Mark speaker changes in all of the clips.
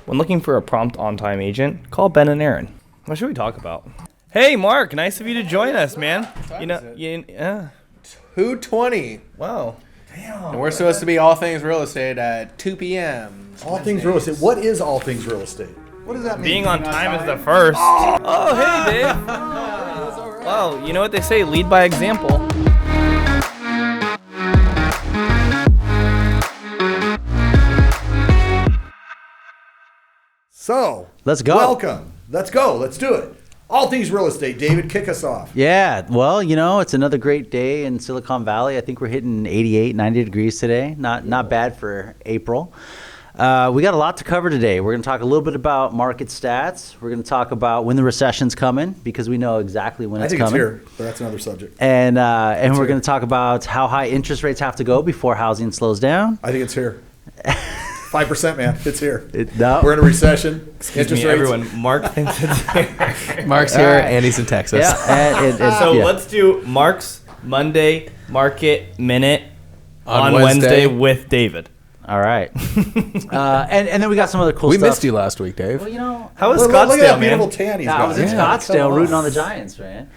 Speaker 1: When looking for a prompt on-time agent, call Ben and Aaron. What should we talk about? Hey, Mark, nice of you to join us, man.
Speaker 2: You know,
Speaker 1: yeah.
Speaker 2: 2:20.
Speaker 1: Wow.
Speaker 2: Damn. And we're supposed to be all things real estate at 2 p.m.
Speaker 3: All things real estate. What is all things real estate? What does that mean?
Speaker 1: Being on time is the first. Oh, hey, Dave. Well, you know what they say, lead by example.
Speaker 3: So,
Speaker 4: let's go.
Speaker 3: Welcome. Let's go. Let's do it. All things real estate. David, kick us off.
Speaker 4: Yeah, well, you know, it's another great day in Silicon Valley. I think we're hitting 88, 90 degrees today. Not bad for April. We got a lot to cover today. We're going to talk a little bit about market stats. We're going to talk about when the recession's coming, because we know exactly when it's coming.
Speaker 3: I think it's here, but that's another subject.
Speaker 4: And we're going to talk about how high interest rates have to go before housing slows down.
Speaker 3: I think it's here. 5%, man. It's here.
Speaker 4: No.
Speaker 3: We're in a recession.
Speaker 1: Excuse me, everyone. Mark thinks it's here.
Speaker 2: Mark's here, and he's in Texas.
Speaker 4: Yeah,
Speaker 1: so let's do Mark's Monday Market Minute on Wednesday with David.
Speaker 4: All right. And then we got some other cool
Speaker 2: we
Speaker 4: stuff.
Speaker 2: We missed you last week, Dave.
Speaker 4: Well, you know.
Speaker 1: How was
Speaker 3: Scottsdale,
Speaker 1: Scottsdale,
Speaker 3: look at that
Speaker 1: man?
Speaker 3: beautiful tan he's got.
Speaker 4: I was in Scottsdale rooting on the Giants, man.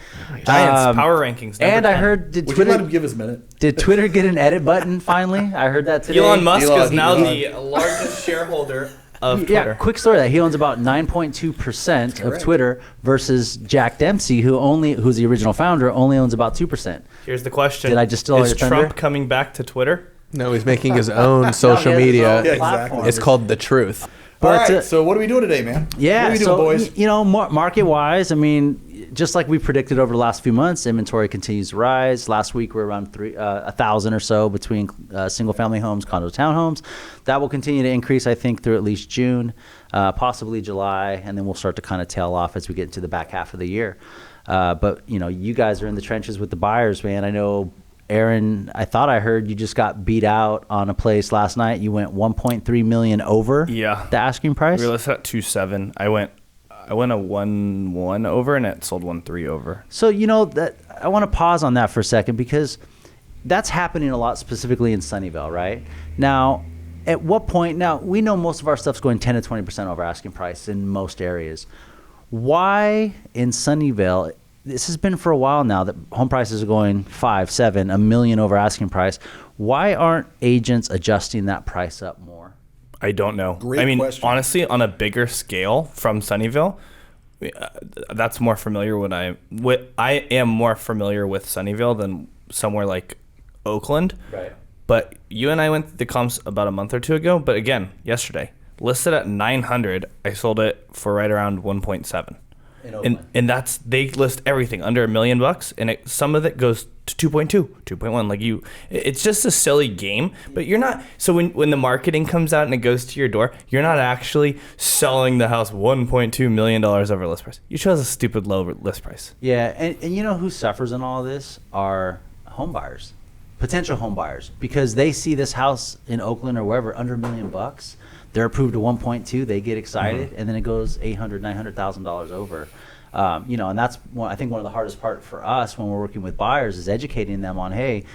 Speaker 1: Giants power rankings.
Speaker 4: And
Speaker 1: 10.
Speaker 4: I heard,
Speaker 3: Would you let him give his minute?
Speaker 4: Did Twitter get an edit button finally? I heard that today.
Speaker 1: Elon Musk is now the largest shareholder of Twitter.
Speaker 4: Yeah, quick story that he owns about 9.2% of Twitter versus Jack Dempsey, who's the original founder, only owns about 2%.
Speaker 1: Here's the question.
Speaker 4: Did I just steal all your thunder?
Speaker 1: Is Trump coming back to Twitter?
Speaker 2: No, he's making his own social media.
Speaker 3: Yeah, exactly.
Speaker 2: It's called The Truth.
Speaker 3: All right, so what are we doing today, man?
Speaker 4: Yeah,
Speaker 3: what are we doing, boys?
Speaker 4: You know, market-wise, I mean, just like we predicted over the last few months, inventory continues to rise. Last week, we're around 1,000 or so between single-family homes, condo townhomes. That will continue to increase, I think, through at least June, possibly July, and then we'll start to kind of tail off as we get into the back half of the year. But, you know, you guys are in the trenches with the buyers, man. I know, Aaron, I thought I heard you just got beat out on a place last night. You went 1.3 million over the asking price.
Speaker 1: We were listed at 2.7. I went a 1.1 over, and it sold 1.3 over.
Speaker 4: So, you know, that I want to pause on that for a second, because that's happening a lot, specifically in Sunnyvale, right? Now, at what point, now we know most of our stuff's going 10 to 20% over asking price in most areas. Why in Sunnyvale, this has been for a while now that home prices are going 5, 7, $1 million over asking price. Why aren't agents adjusting that price up more?
Speaker 1: I don't know.
Speaker 3: Great question.
Speaker 1: Honestly, on a bigger scale from Sunnyvale, that's more familiar I am more familiar with Sunnyvale than somewhere like Oakland. Right. But you and I went to the comps about a month or two ago. But again, yesterday, listed at 900, I sold it for right around 1.7. And that's, they list everything under $1 million, and some of it goes to 2.2, 2.1. Like it's just a silly game. But you're not. So when the marketing comes out and it goes to your door, you're not actually selling the house $1.2 million over list price. You chose a stupid low list price.
Speaker 4: Yeah, and you know who suffers in all of this are home buyers, potential home buyers, because they see this house in Oakland or wherever under $1 million. They're approved to 1.2. They get excited, and then it goes $800,000, $900,000 over. You know, and that's I think one of the hardest part for us when we're working with buyers is educating them on, hey,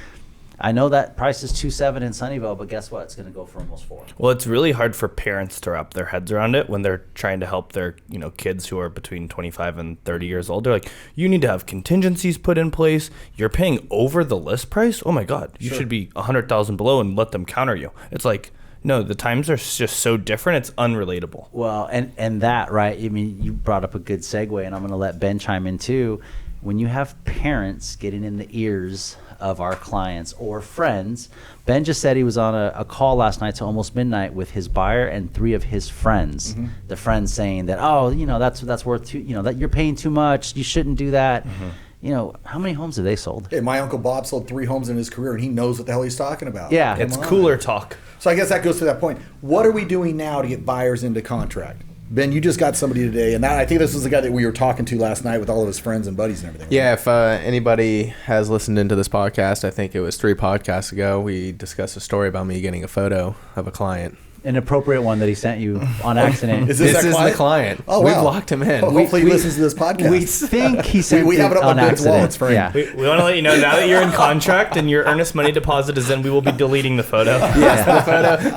Speaker 4: I know that price is 2.7 in Sunnyvale, but guess what? It's going to go for almost 4.
Speaker 1: Well, it's really hard for parents to wrap their heads around it when they're trying to help their kids who are between 25 and 30 years old. They're like, you need to have contingencies put in place. You're paying over the list price. Oh my God, you should be 100,000 below and let them counter you. It's like, no, the times are just so different. It's unrelatable.
Speaker 4: Well, and that, right? I mean, you brought up a good segue, and I'm going to let Ben chime in too. When you have parents getting in the ears of our clients or friends, Ben just said he was on a call last night till almost midnight with his buyer and 3 of his friends. Mm-hmm. The friends saying that, oh, you know, that's worth that you're paying too much. You shouldn't do that. Mm-hmm. You know, how many homes have they sold?
Speaker 3: Hey, my Uncle Bob sold 3 homes in his career, and he knows what the hell he's talking about.
Speaker 4: Yeah.
Speaker 1: It's cooler talk.
Speaker 3: So I guess that goes to that point. What are we doing now to get buyers into contract? Ben, you just got somebody today, and I think this was the guy that we were talking to last night with all of his friends and buddies and everything. Right?
Speaker 2: Yeah, if anybody has listened into this podcast, I think it was 3 podcasts ago, we discussed a story about me getting a photo of a client
Speaker 4: an appropriate one that he sent you on accident.
Speaker 2: This is the client.
Speaker 3: Oh,
Speaker 2: We've
Speaker 3: wow.
Speaker 2: locked him in.
Speaker 3: Well, hopefully he listens to this podcast.
Speaker 4: We think he sent
Speaker 3: we have it up
Speaker 4: on
Speaker 3: on Ben's wall.
Speaker 4: accident.
Speaker 3: It's free.
Speaker 4: Yeah.
Speaker 1: We want to let you know, now that you're in contract and your earnest money deposit is in, we will be deleting the photo.
Speaker 2: Yes,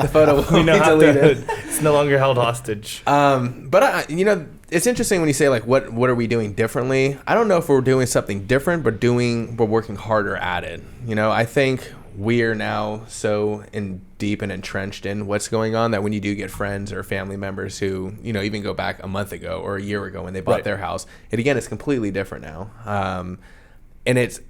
Speaker 2: the photo will
Speaker 1: We
Speaker 2: be
Speaker 1: know how
Speaker 2: deleted.
Speaker 1: it's no longer held hostage.
Speaker 2: But it's interesting when you say like, what are we doing differently? I don't know if we're doing something different, but we're working harder at it. I think we are now so deep and entrenched in what's going on that when you do get friends or family members who even go back a month ago or a year ago when they bought their house, it's completely different now. And it's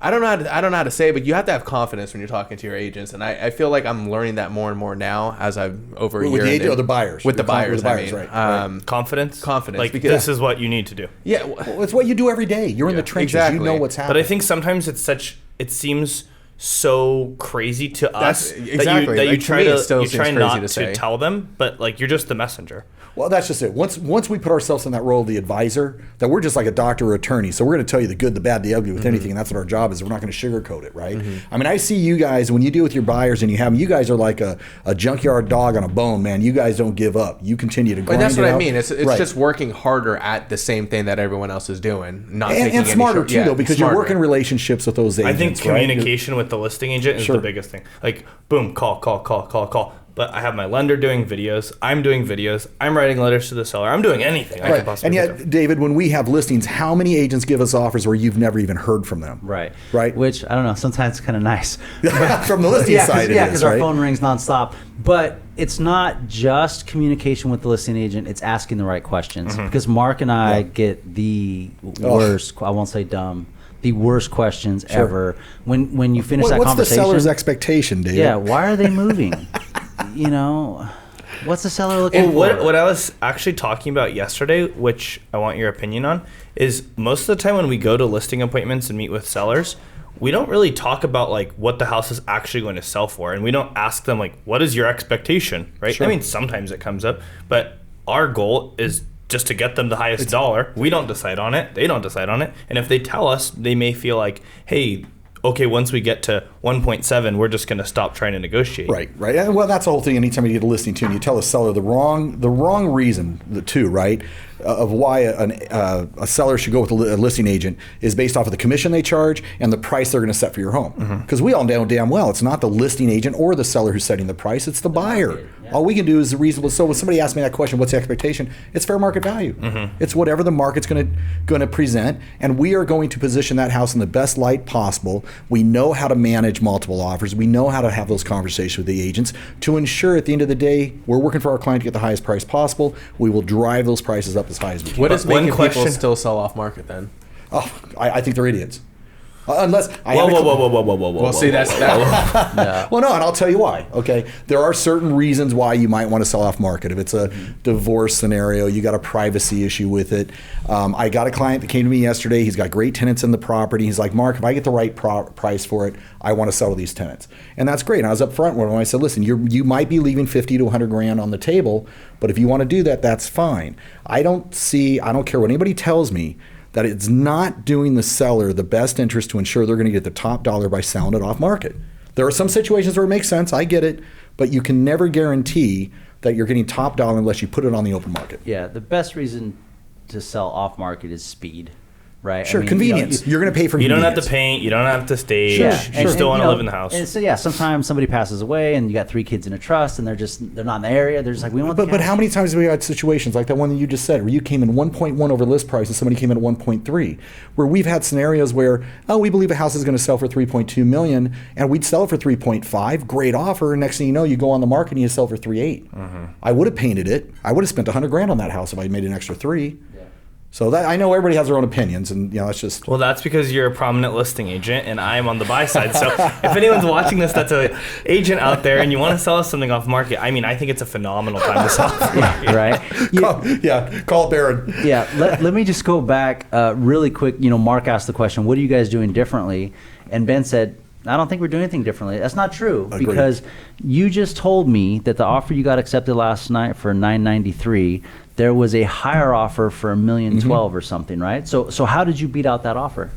Speaker 2: I don't know how to say it, but you have to have confidence when you're talking to your agents, and I feel like I'm learning that more and more now as I've over a year.
Speaker 3: With the agent or the buyers?
Speaker 2: With the buyers,
Speaker 3: right.
Speaker 1: Confidence?
Speaker 2: Confidence.
Speaker 1: Because this is what you need to do.
Speaker 2: Yeah.
Speaker 3: Well, it's what you do every day. You're in the trenches.
Speaker 2: Exactly.
Speaker 3: You know what's happening.
Speaker 1: But I think sometimes it seems so crazy to us
Speaker 2: exactly.
Speaker 1: that you
Speaker 2: Like, to
Speaker 1: try
Speaker 2: me, it
Speaker 1: to
Speaker 2: still
Speaker 1: you
Speaker 2: seems
Speaker 1: try
Speaker 2: crazy
Speaker 1: not
Speaker 2: to say.
Speaker 1: tell them, but like you're just the messenger.
Speaker 3: Well, that's just it. Once we put ourselves in that role of the advisor, that we're just like a doctor or attorney. So we're going to tell you the good, the bad, the ugly with anything, and that's what our job is. We're not going to sugarcoat it, right? I mean, I see you guys when you deal with your buyers and you guys are like a junkyard dog on a bone, man. You guys don't give up. You continue to grind.
Speaker 2: But that's
Speaker 3: it
Speaker 2: what I
Speaker 3: out.
Speaker 2: mean. It's
Speaker 3: Right.
Speaker 2: just working harder at the same thing that everyone else is doing, not taking
Speaker 3: and
Speaker 2: any
Speaker 3: smarter
Speaker 2: short-
Speaker 3: too,
Speaker 2: yeah,
Speaker 3: though, because
Speaker 2: smarter.
Speaker 3: you're working relationships with those agents.
Speaker 1: I think
Speaker 3: right?
Speaker 1: communication with the listing agent is
Speaker 3: Sure.
Speaker 1: the biggest thing. Like, boom, call. But I have my lender doing videos. I'm doing videos. I'm writing letters to the seller. I'm doing anything I can
Speaker 3: Right.
Speaker 1: possibly
Speaker 3: And
Speaker 1: think
Speaker 3: yet,
Speaker 1: of.
Speaker 3: David, when we have listings, how many agents give us offers where you've never even heard from them?
Speaker 4: Right.
Speaker 3: Right.
Speaker 4: Which, I don't know, sometimes it's kind of nice.
Speaker 3: From the listing side, it is,
Speaker 4: because our
Speaker 3: right?
Speaker 4: phone rings nonstop. But it's not just communication with the listing agent; it's asking the right questions. Because Mark and I get the worst. I won't say dumb. The worst questions ever. When you finish that
Speaker 3: What's the
Speaker 4: conversation,
Speaker 3: seller's expectation, David?
Speaker 4: yeah, why are they moving? What's the seller looking
Speaker 1: Well,
Speaker 4: for?
Speaker 1: what I was actually talking about yesterday, which I want your opinion on, is most of the time when we go to listing appointments and meet with sellers, we don't really talk about like what the house is actually going to sell for, and we don't ask them like, what is your expectation, right?
Speaker 3: Sure.
Speaker 1: I mean, sometimes it comes up, but our goal is just to get them the highest dollar. We don't decide on it. They don't decide on it. And if they tell us, they may feel like, hey, okay, once we get to 1.7, we're just going to stop trying to negotiate.
Speaker 3: Right. And well, that's the whole thing. Anytime you get a listing too, and you tell a seller the wrong reason, right, of why a seller should go with a listing agent is based off of the commission they charge and the price they're going to set for your home. Because we all know damn well it's not the listing agent or the seller who's setting the price; it's the buyer. All we can do is reasonable. So when somebody asks me that question, what's the expectation? It's fair market value. It's whatever the market's going to present, and we are going to position that house in the best light possible. We know how to manage multiple offers. We know how to have those conversations with the agents to ensure at the end of the day we're working for our client to get the highest price possible. We will drive those prices up as high as we can.
Speaker 2: What is
Speaker 1: One
Speaker 2: making
Speaker 1: question-
Speaker 2: people still sell off market then?
Speaker 3: Oh, I think they're idiots. Unless I
Speaker 1: Whoa,
Speaker 3: have a
Speaker 1: whoa,
Speaker 3: cl-
Speaker 1: whoa, whoa, whoa, whoa, whoa.
Speaker 2: Well, see, that's that.
Speaker 3: Well, no, and I'll tell you why. Okay, there are certain reasons why you might want to sell off market. If it's a divorce scenario, you got a privacy issue with it. I got a client that came to me yesterday. He's got great tenants in the property. He's like, Mark, if I get the right price for it, I want to sell to these tenants, and that's great. And I was up front with him. I said, listen, you might be leaving 50 to 100 grand on the table, but if you want to do that, that's fine. I don't care what anybody tells me, that it's not doing the seller the best interest to ensure they're going to get the top dollar by selling it off market. There are some situations where it makes sense, I get it, but you can never guarantee that you're getting top dollar unless you put it on the open market.
Speaker 4: Yeah, the best reason to sell off market is speed, right?
Speaker 3: Sure, convenience. You're going to pay for
Speaker 1: You don't
Speaker 3: convenience.
Speaker 1: have to paint. You don't have to stage.
Speaker 3: Sure,
Speaker 1: You still want to live in the house.
Speaker 4: And so sometimes somebody passes away and you got 3 kids in a trust and they're not in the area. They're just like, we want.
Speaker 3: But how many times have we had situations like that one that you just said, where you came in 1.1 over list price and somebody came in at 1.3, where we've had scenarios where, we believe a house is going to sell for 3.2 million, and we'd sell it for 3.5, great offer. Next thing you know, you go on the market and you sell for 3.8. I would have painted it. I would have spent 100 grand on that house if I made an extra 3. So that I know everybody has their own opinions, and it's just.
Speaker 1: Well, that's because you're a prominent listing agent, and I'm on the buy side. So if anyone's watching this that's an agent out there and you want to sell us something off market, I mean, I think it's a phenomenal time to sell off market.
Speaker 4: Right?
Speaker 3: Call Baron.
Speaker 4: Yeah, let me just go back really quick. Mark asked the question, what are you guys doing differently? And Ben said, I don't think we're doing anything differently. That's not true.
Speaker 3: Agreed.
Speaker 4: Because you just told me that the offer you got accepted last night for $993, there was a higher offer for $1,012,000 or something, right? So how did you beat out that offer?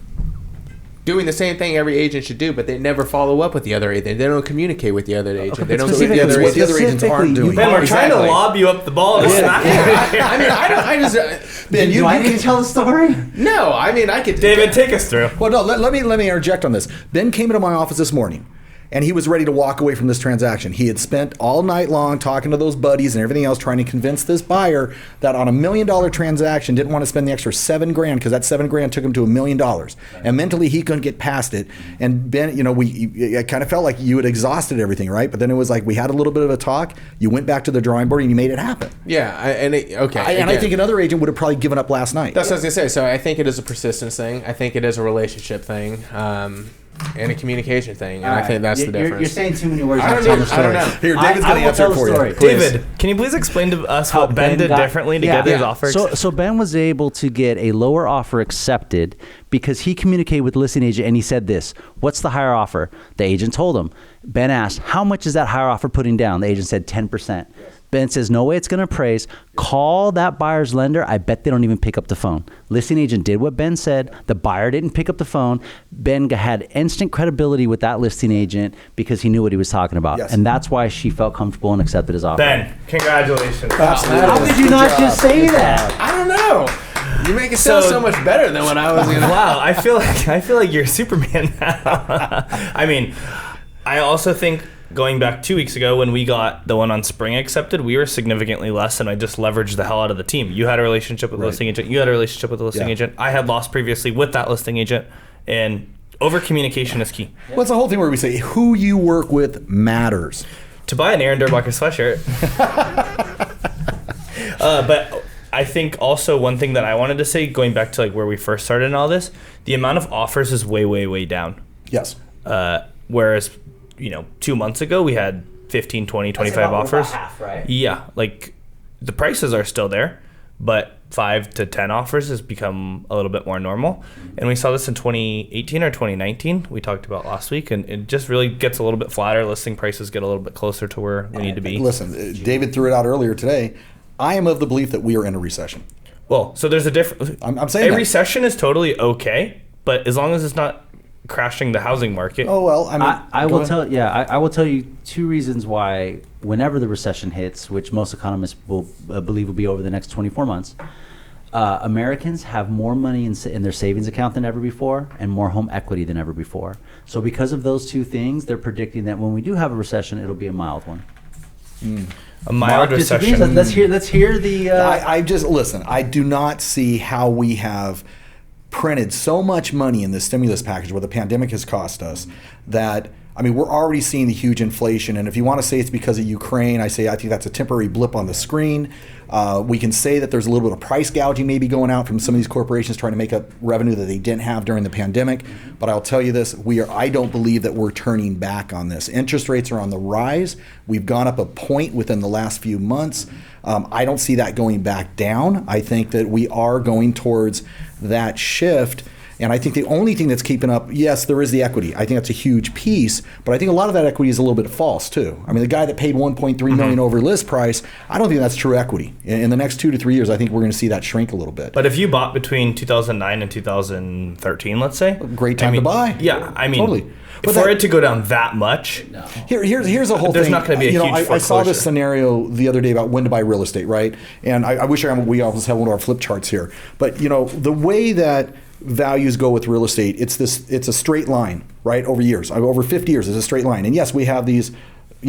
Speaker 2: doing the same thing every agent should do, but they never follow up with the other agent. They don't communicate with the other agent. They don't see the other
Speaker 3: what the other
Speaker 2: agents.
Speaker 3: agents aren't doing.
Speaker 1: Ben, we're trying to lob you up the ball. To smack you.
Speaker 2: I mean, I just
Speaker 3: Ben,
Speaker 4: Do I need to tell the story?
Speaker 2: no. I mean, I could.
Speaker 1: David, take us through.
Speaker 3: Well, no, let me interject on this. Ben came into my office this morning, and he was ready to walk away from this transaction. He had spent all night long talking to those buddies and everything else, trying to convince this buyer that on $1 million transaction didn't want to spend the extra $7,000 because that $7,000 took him to $1 million, and mentally he couldn't get past it. And Ben, I kind of felt like you had exhausted everything, right? But then it was like we had a little bit of a talk. You went back to the drawing board and you made it happen.
Speaker 2: Yeah,
Speaker 3: I think another agent would have probably given up last night.
Speaker 2: That's what I was gonna say. So I think it is a persistence thing. I think it is a relationship thing. And a communication thing, and I think that's the difference.
Speaker 4: You're saying too many words.
Speaker 2: I don't know.
Speaker 3: Here, David's going to answer it for you.
Speaker 1: David, can you please explain to us
Speaker 4: How
Speaker 1: what Ben did
Speaker 4: got-
Speaker 1: differently to get his offer?
Speaker 4: So Ben was able to get a lower offer accepted because he communicated with the listing agent and he said this: "What's the higher offer?" The agent told him. Ben asked, "How much is that higher offer putting down?" The agent said 10%. Ben says, "No way it's going to appraise. Call that buyer's lender. I bet they don't even pick up the phone." Listing agent did what Ben said. The buyer didn't pick up the phone. Ben had instant credibility with that listing agent because he knew what he was talking about.
Speaker 3: Yes.
Speaker 4: And that's why she felt comfortable and accepted his offer.
Speaker 1: Ben, congratulations.
Speaker 3: Absolutely.
Speaker 4: How could you not just say that?
Speaker 2: I don't know. You make it sound so much better than what I was gonna.
Speaker 1: Wow, I feel like you're Superman now. I mean, I also think going back 2 weeks ago when we got the one on spring accepted, we were significantly less, and I just leveraged the hell out of the team. You had a relationship with the listing agent. You had a relationship with the listing agent. I had lost previously with that listing agent, and over communication is key.
Speaker 3: Well, it's the whole thing where we say who you work with matters.
Speaker 1: To buy an Aaron Derbacher sweatshirt. But I think also one thing that I wanted to say, going back to like where we first started and all this, the amount of offers is way, way, way down.
Speaker 3: Yes.
Speaker 1: Whereas 2 months ago we had 15, 20, 25 offers.
Speaker 4: About half, right?
Speaker 1: Yeah, like the prices are still there, but 5 to 10 offers has become a little bit more normal. And we saw this in 2018 or 2019. We talked about last week, and it just really gets a little bit flatter. Listing prices get a little bit closer to where we need to be.
Speaker 3: Listen, David threw it out earlier today. I am of the belief that we are in a recession.
Speaker 1: Well, so there's a different.
Speaker 3: I'm saying that.
Speaker 1: recession is totally okay, but as long as it's not crashing the housing market.
Speaker 3: Oh well, I mean,
Speaker 4: I will tell. Yeah, I will tell you 2 reasons why. Whenever the recession hits, which most economists will believe will be over the next 24 months, Americans have more money in their savings account than ever before, and more home equity than ever before. So because of those two things, they're predicting that when we do have a recession, it'll be a mild one.
Speaker 1: A mild
Speaker 4: Mark disagrees.
Speaker 1: recession.
Speaker 4: Let's hear the.
Speaker 3: I just listen. I do not see how we have printed so much money in this stimulus package, what the pandemic has cost us, that. I mean, we're already seeing the huge inflation, and if you want to say it's because of Ukraine, I think that's a temporary blip on the screen. We can say that there's a little bit of price gouging maybe going out from some of these corporations trying to make up revenue that they didn't have during the pandemic. But I'll tell you this, I don't believe that we're turning back on this. Interest rates are on the rise. We've gone up a point within the last few months. I don't see that going back down. I think that we are going towards that shift. And I think the only thing that's keeping up, yes, there is the equity. I think that's a huge piece, but I think a lot of that equity is a little bit false too. I mean, the guy that paid $1.3 million over list price, I don't think that's true equity. In the next 2 to 3 years, I think we're going to see that shrink a little bit.
Speaker 1: But if you bought between 2009 and 2013, let's say,
Speaker 3: great time to buy.
Speaker 1: Yeah, I mean,
Speaker 3: totally.
Speaker 1: But for it to go down that much,
Speaker 3: here's a whole
Speaker 1: there's
Speaker 3: thing.
Speaker 1: not going to be a huge
Speaker 3: I saw
Speaker 1: foreclosure.
Speaker 3: this scenario the other day about when to buy real estate, right? And I wish we always have one of our flip charts here. But the way that values go with real estate, it's a straight line, right? Over years, over 50 years, it's a straight line. And yes, we have these,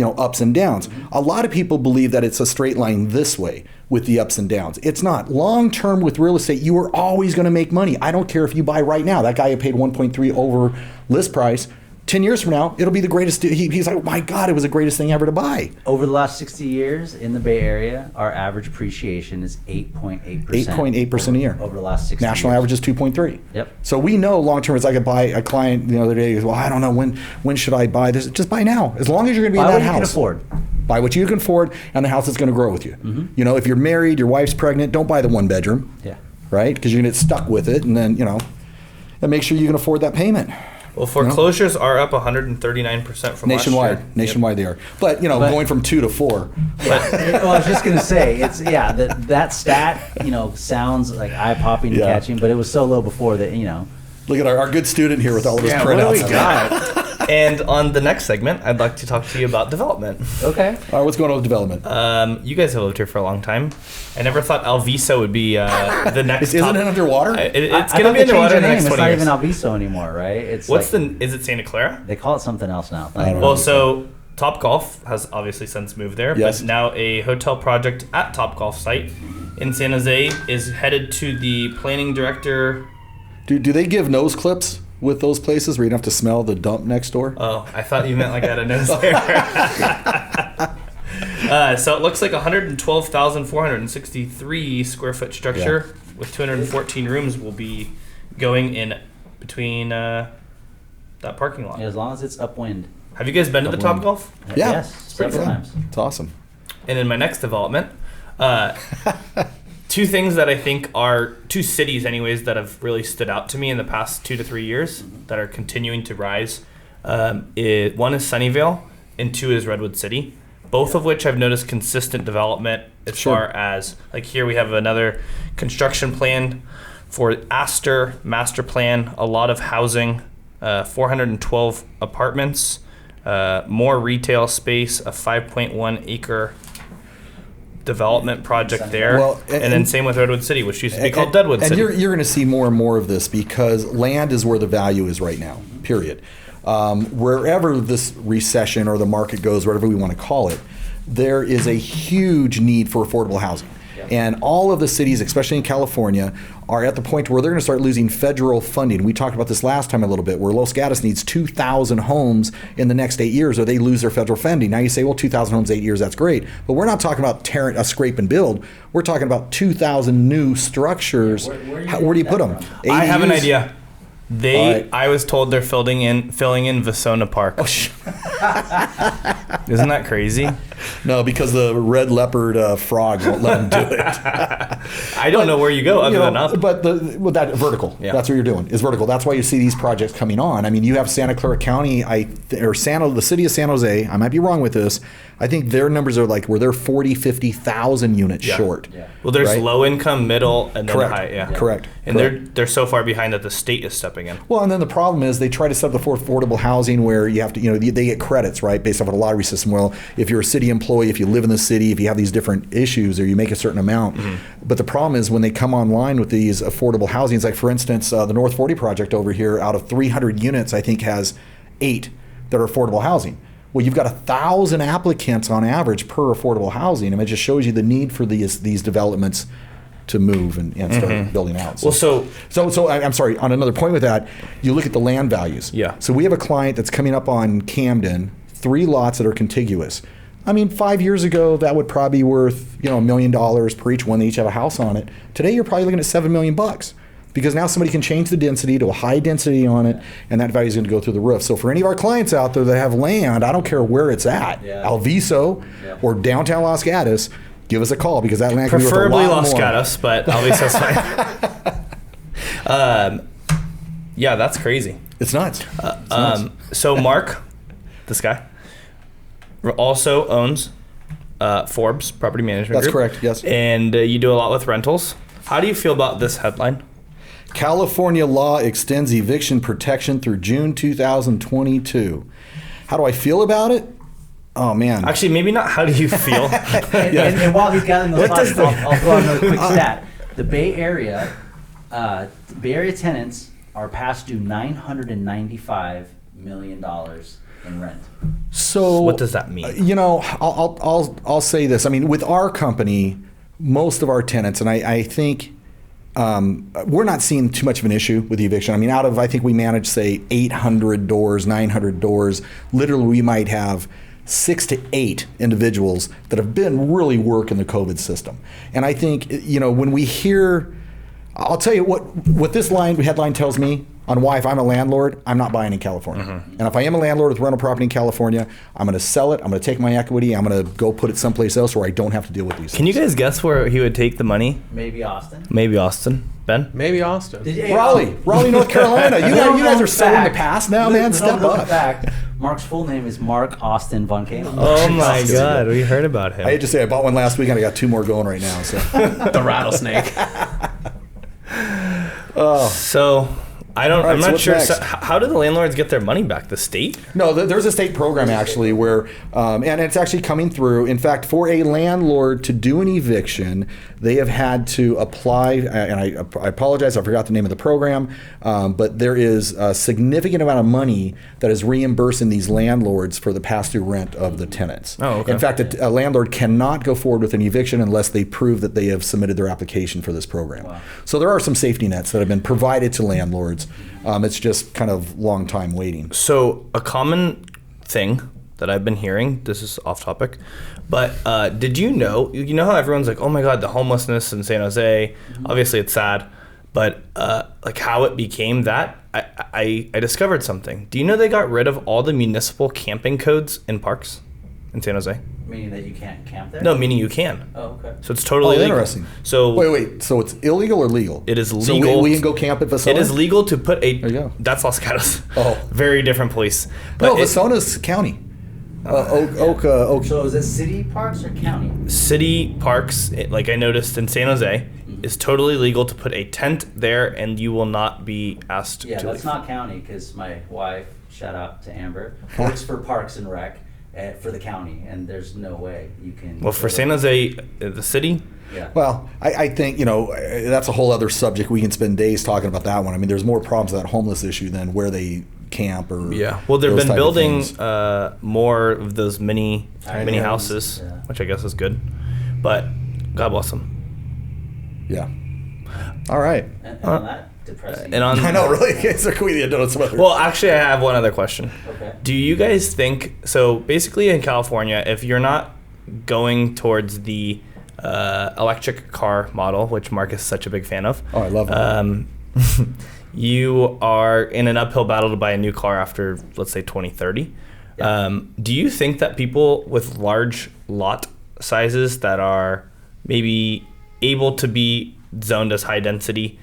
Speaker 3: ups and downs. A lot of people believe that it's a straight line this way with the ups and downs. It's not. Long term with real estate, you are always going to make money. I don't care if you buy right now. That guy who paid 1.3 over list price, 10 years from now, it'll be the greatest. He's like, oh my God, it was the greatest thing ever to buy.
Speaker 4: Over the last 60 years in the Bay Area, our average appreciation is 8.8%.
Speaker 3: 8.8% a year.
Speaker 4: Over the last 60
Speaker 3: National
Speaker 4: years.
Speaker 3: average is 2.3.
Speaker 4: Yep.
Speaker 3: So we know long term. It's like I buy a client the other day. He goes, well, I don't know when should I buy this. Just buy now, as long as you're going to be in that house.
Speaker 4: Buy what you can afford.
Speaker 3: Buy what you can afford, and the house is going to grow with you.
Speaker 4: Mm-hmm.
Speaker 3: If you're married, your wife's pregnant, don't buy the 1 bedroom.
Speaker 4: Yeah.
Speaker 3: Right, because you're going to get stuck with it, and then and make sure you can afford that payment.
Speaker 1: Well, foreclosures are up 139% from
Speaker 3: nationwide.
Speaker 1: last year.
Speaker 3: Nationwide they are. But going from 2 to 4.
Speaker 4: Well, I was just gonna say that stat sounds like eye popping and catching, but it was so low before that
Speaker 3: Look at our good student here with all of his
Speaker 2: Yeah, what do we
Speaker 3: printouts.
Speaker 2: got?
Speaker 1: And on the next segment, I'd like to talk to you about development.
Speaker 4: Okay.
Speaker 3: All right, what's going on with development?
Speaker 1: You guys have lived here for a long time. I never thought Alviso would be the next.
Speaker 3: Isn't it underwater?
Speaker 1: It's going to be underwater in the next 20 years.
Speaker 4: It's not even Alviso anymore, right? It's
Speaker 1: Is it Santa Clara?
Speaker 4: They call it something else now.
Speaker 3: I don't know.
Speaker 1: Well, so Top Golf has obviously since moved there,
Speaker 3: Yes.
Speaker 1: but now a hotel project at Top Golf site in San Jose is headed to the planning director.
Speaker 3: Do they give nose clips with those places where you don't have to smell the dump next door?
Speaker 1: Oh, I thought you meant like I had a nose there. So it looks like 112,463 square foot structure with 214 rooms will be going in between that parking lot.
Speaker 4: As long as it's upwind.
Speaker 1: Have you guys been to the Top Golf?
Speaker 3: Yeah.
Speaker 4: Yes, several times.
Speaker 3: It's awesome.
Speaker 1: And in my next development, two things that I think are two cities, anyways, that have really stood out to me in the past 2 to 3 years that are continuing to rise. One is Sunnyvale, and two is Redwood City. Both of which I've noticed consistent development as far as, like here we have another construction plan for Astor master plan, a lot of housing, 412 apartments, more retail space, a 5.1 acre development project there.
Speaker 3: Well,
Speaker 1: and then same with Redwood City, which used to be called Deadwood
Speaker 3: and
Speaker 1: City.
Speaker 3: you're going to see more and more of this because land is where the value is right now, period. Wherever this recession or the market goes, whatever we want to call it, there is a huge need for affordable housing. And all of the cities, especially in California, are at the point where they're going to start losing federal funding. We talked about this last time a little bit, where Los Gatos needs 2,000 homes in the next 8 years or they lose their federal funding. Now you say, well, 2,000 homes, 8 years, that's great. But we're not talking about tearing a scrape and build. We're talking about 2,000 new structures. Where do you put them?
Speaker 1: I have an
Speaker 3: ADUs?
Speaker 1: idea. I was told they're filling in Vasona Park. Isn't that crazy?
Speaker 3: No, because the red leopard frog won't let them do it.
Speaker 1: I don't know where you go other than up.
Speaker 3: But that vertical, that's what you're doing, is vertical. That's why you see these projects coming on. I mean, you have Santa Clara County, the city of San Jose, I might be wrong with this, I think their numbers are like where they're 40, 50,000 units short.
Speaker 1: Yeah. Well, there's low income, middle, and then high. Yeah.
Speaker 3: Correct.
Speaker 1: And they're so far behind that the state is stepping in.
Speaker 3: Well, and then the problem is they try to set up the affordable housing where you have to, they get credits, right, based off of a lottery system. Well, if you're a city employee, if you live in the city, if you have these different issues or you make a certain amount. But the problem is when they come online with these affordable housings, like for instance, the North 40 project over here, out of 300 units, I think has 8 that are affordable housing. Well, you've got 1,000 applicants on average per affordable housing. I mean, it just shows you the need for these developments to move and start building out. So I'm sorry, on another point with that, you look at the land values.
Speaker 1: Yeah.
Speaker 3: So we have a client that's coming up on Camden, 3 lots that are contiguous. I mean, 5 years ago, that would probably be worth, $1 million per each one. They each have a house on it. Today, you're probably looking at $7 million because now somebody can change the density to a high density on it, and that value is going to go through the roof. So for any of our clients out there that have land, I don't care where it's at, Alviso or downtown Los Gatos, give us a call because that land can be worth a lot more.
Speaker 1: Preferably Los Gatos, but Alviso's fine. Yeah, that's crazy.
Speaker 3: It's nuts.
Speaker 1: So Mark, this guy, also owns Forbes Property Management
Speaker 3: That's
Speaker 1: Group.
Speaker 3: correct, yes.
Speaker 1: And you do a lot with rentals. How do you feel about this headline?
Speaker 3: California law extends eviction protection through June 2022. How do I feel about it? Oh, man.
Speaker 1: Actually, maybe not how do you feel.
Speaker 4: and while he's got in those slides, I'll throw another quick stat. The Bay Area tenants are past due $995 million in rent.
Speaker 3: So
Speaker 1: what does that mean?
Speaker 3: I'll say this. I mean, with our company, most of our tenants, and I think we're not seeing too much of an issue with the eviction. I mean, I think we manage, say, 800 doors, 900 doors. Literally, we might have 6 to 8 individuals that have been really working the COVID system. And I think, when we hear, I'll tell you what this headline tells me on why, if I'm a landlord, I'm not buying in California. And if I am a landlord with rental property in California, I'm going to sell it. I'm going to take my equity. I'm going to go put it someplace else where I don't have to deal with these
Speaker 1: Can
Speaker 3: things.
Speaker 1: you guys guess where he would take the money?
Speaker 4: Maybe Austin.
Speaker 1: Ben?
Speaker 2: Maybe Austin.
Speaker 3: Raleigh, North Carolina. You guys are so in the past now, man. Step up.
Speaker 4: Fact, Mark's full name is Mark Austin Von Kane.
Speaker 1: Oh my God, we heard about him.
Speaker 3: I had to say, I bought one last week and I got 2 more going right now. So
Speaker 2: The rattlesnake.
Speaker 1: So I'm not
Speaker 3: what's
Speaker 1: sure.
Speaker 3: next?
Speaker 1: So how do the landlords get their money back? The state?
Speaker 3: No, there's a state program actually where, and it's actually coming through. In fact, for a landlord to do an eviction, they have had to apply, and I apologize, I forgot the name of the program, but there is a significant amount of money that is reimbursing these landlords for the pass-through rent of the tenants.
Speaker 1: Oh, okay.
Speaker 3: In fact, a landlord cannot go forward with an eviction unless they prove that they have submitted their application for this program.
Speaker 4: Wow.
Speaker 3: So there are some safety nets that have been provided to landlords. It's just kind of long time waiting.
Speaker 1: So a common thing that I've been hearing, this is off topic, but did you know how everyone's like, oh my God, the homelessness in San Jose, obviously it's sad, but like how it became that, I discovered something. Do you know they got rid of all the municipal camping codes in parks in San Jose?
Speaker 4: Meaning that you can't camp there?
Speaker 1: No, meaning you can.
Speaker 4: Oh, okay.
Speaker 1: So it's totally legal.
Speaker 3: Interesting.
Speaker 1: So
Speaker 3: Wait. So it's illegal or legal?
Speaker 1: It is
Speaker 3: So
Speaker 1: legal.
Speaker 3: we can go camp at Vasona?
Speaker 1: It is legal to put a.
Speaker 3: There you go.
Speaker 1: That's Los Gatos.
Speaker 3: Oh.
Speaker 1: Very different police.
Speaker 3: No,
Speaker 1: But
Speaker 3: Vasona's county. Oak.
Speaker 4: So is it city parks or county?
Speaker 1: city parks, like I noticed in San Jose, is totally legal to put a tent there, and you will not be asked
Speaker 4: Yeah,
Speaker 1: to
Speaker 4: that's
Speaker 1: leave.
Speaker 4: not county because my wife, shout out to Amber, works for Parks and Rec for the county, and there's no way you can.
Speaker 1: Well, for San Jose, the city,
Speaker 4: Yeah.
Speaker 3: Well, I think, that's a whole other subject. We can spend days talking about that one. I mean, there's more problems with that homeless issue than where they camp or
Speaker 1: yeah. Well, they've
Speaker 3: those
Speaker 1: been
Speaker 3: type of
Speaker 1: building
Speaker 3: things.
Speaker 1: more of those mini
Speaker 4: Tiny
Speaker 1: houses,
Speaker 4: homes, yeah.
Speaker 1: which I guess is good. But God bless them.
Speaker 3: Yeah. All right.
Speaker 4: And on that depressing.
Speaker 1: And on
Speaker 3: I know, really. So can we end on some other?
Speaker 1: Well, actually, I have one other question.
Speaker 4: Okay.
Speaker 1: Do you guys think so? Basically, in California, if you're not going towards the electric car model, which Mark is such a big fan of,
Speaker 3: Oh, I love that.
Speaker 1: you are in an uphill battle to buy a new car after, let's say, 2030.
Speaker 4: Yeah.
Speaker 1: Do you think that people with large lot sizes that are maybe able to be zoned as high density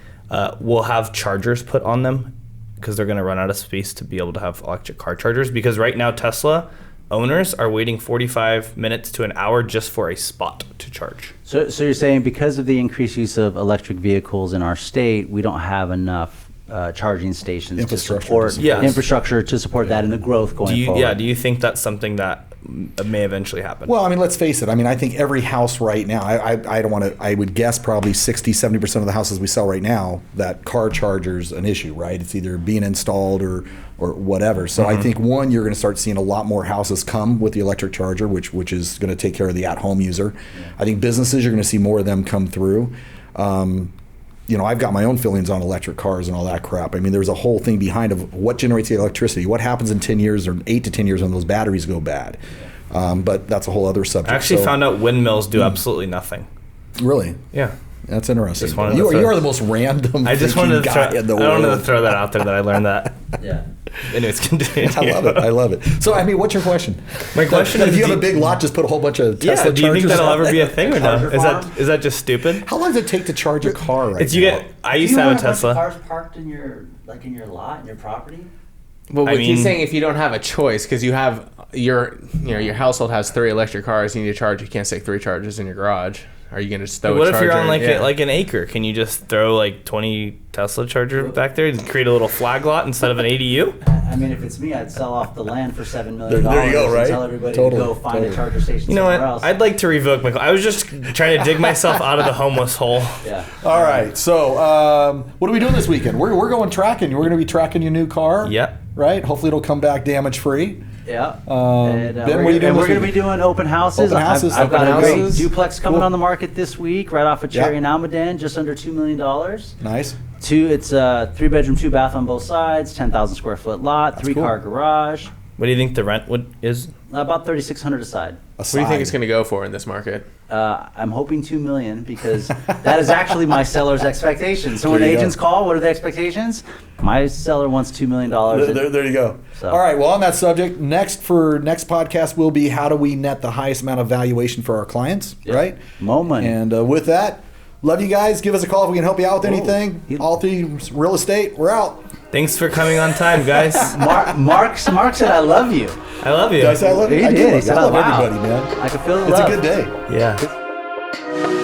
Speaker 1: will have chargers put on them because they're going to run out of space to be able to have electric car chargers? Because right now, Tesla owners are waiting 45 minutes to an hour just for a spot to charge.
Speaker 4: So you're saying because of the increased use of electric vehicles in our state, we don't have enough charging stations to
Speaker 3: Infrastructure
Speaker 4: support
Speaker 3: to
Speaker 1: support.
Speaker 4: infrastructure to support that and the growth going forward.
Speaker 1: Do you think that's something that may eventually happen?
Speaker 3: Well, I mean, let's face it. I mean, I think every house right now, I don't want to, I would guess probably 60-70% of the houses we sell right now, that car charger's an issue, right? It's either being installed or whatever. So I think, one, you're going to start seeing a lot more houses come with the electric charger, which is going to take care of the at-home user. Yeah. I think businesses, you're going to see more of them come through. I've got my own feelings on electric cars and all that crap. I mean, there's a whole thing behind of what generates the electricity. What happens in 10 years or 8 to 10 years when those batteries go bad? But that's a whole other subject.
Speaker 1: I actually found out windmills do absolutely nothing.
Speaker 3: Really?
Speaker 1: Yeah.
Speaker 3: That's interesting.
Speaker 1: Just wanted
Speaker 3: You
Speaker 1: to throw-
Speaker 3: are the most random
Speaker 1: I just
Speaker 3: thinking
Speaker 1: wanted to
Speaker 3: guy
Speaker 1: throw,
Speaker 3: in the
Speaker 1: I wanted to
Speaker 3: world.
Speaker 1: throw that out there that I learned that.
Speaker 4: Yeah.
Speaker 1: Anyways, continue.
Speaker 3: I love it. So, I mean, what's your question?
Speaker 1: My question
Speaker 3: If
Speaker 1: is,
Speaker 3: you have a big lot, just put a whole bunch of Tesla
Speaker 1: yeah, do you think
Speaker 3: chargers
Speaker 1: that'll
Speaker 3: on
Speaker 1: ever be a
Speaker 3: there?
Speaker 1: thing or
Speaker 4: Charger
Speaker 1: no?
Speaker 4: farm?
Speaker 1: Is that just stupid?
Speaker 3: How long does it take to charge a car right
Speaker 1: It's you
Speaker 3: now?
Speaker 1: get. I used to have a Tesla.
Speaker 4: Cars parked in your lot, in your property.
Speaker 2: Well,
Speaker 1: I
Speaker 2: what he's
Speaker 1: mean-
Speaker 2: saying, if you don't have a choice, because you have your household has 3 electric cars, you need to charge. You can't stick 3 chargers in your garage. Are you going to just throw
Speaker 1: What
Speaker 2: a
Speaker 1: if
Speaker 2: charger?
Speaker 1: you're on
Speaker 2: Yeah.
Speaker 1: like an acre? Can you just throw like 20 Tesla chargers back there and create a little flag lot instead of an ADU?
Speaker 4: I mean, if it's me, I'd sell off the land for $7 million.
Speaker 3: There you go, right?
Speaker 4: And tell everybody
Speaker 3: Totally,
Speaker 4: to go find
Speaker 3: totally.
Speaker 4: a charger station
Speaker 1: You know what?
Speaker 4: somewhere else.
Speaker 1: I'd like to revoke my. I was just trying to dig myself out of the homeless hole.
Speaker 4: Yeah.
Speaker 3: All right. So, what are we doing this weekend? We're going tracking. We're going to be tracking your new car.
Speaker 1: Yep.
Speaker 3: Right? Hopefully, it'll come back damage free.
Speaker 4: Yeah.
Speaker 3: Ben, what are you doing
Speaker 4: we're
Speaker 3: this
Speaker 4: going to be
Speaker 3: week?
Speaker 4: doing open houses.
Speaker 3: Open houses,
Speaker 4: I've got
Speaker 3: open
Speaker 4: a great
Speaker 3: houses.
Speaker 4: duplex coming
Speaker 3: Cool.
Speaker 4: on the market this week, right off of Cherry
Speaker 3: Yeah.
Speaker 4: and Almaden, just under $2 million.
Speaker 3: Nice.
Speaker 4: It's a 3-bedroom, 2-bath on both sides, 10,000 square foot lot,
Speaker 3: That's
Speaker 4: 3-car
Speaker 3: cool.
Speaker 4: garage,
Speaker 1: What do you think the rent is?
Speaker 4: about $3,600 a side.
Speaker 2: What do you think it's going to go for in this market?
Speaker 4: I'm hoping $2 million because that is actually my seller's expectation. So when
Speaker 3: There you
Speaker 4: agents
Speaker 3: go.
Speaker 4: call, what are the expectations? My seller wants $2 million.
Speaker 3: There you go.
Speaker 4: So-
Speaker 3: All right. Well, on that subject, next podcast will be how do we net the highest amount of valuation for our clients, right?
Speaker 4: Mo money.
Speaker 3: And with that, love you guys. Give us a call if we can help you out with anything.
Speaker 4: He-
Speaker 3: All things real estate. We're out.
Speaker 1: Thanks for coming on time, guys.
Speaker 4: Mark said, I love you.
Speaker 1: I love you.
Speaker 3: Did I say I love you?
Speaker 4: He
Speaker 3: I do
Speaker 4: did.
Speaker 3: love
Speaker 4: He
Speaker 3: you.
Speaker 4: said,
Speaker 3: I love
Speaker 4: wow.
Speaker 3: everybody, man.
Speaker 4: I can feel the
Speaker 3: It's
Speaker 4: love.
Speaker 3: a good day.
Speaker 1: Yeah.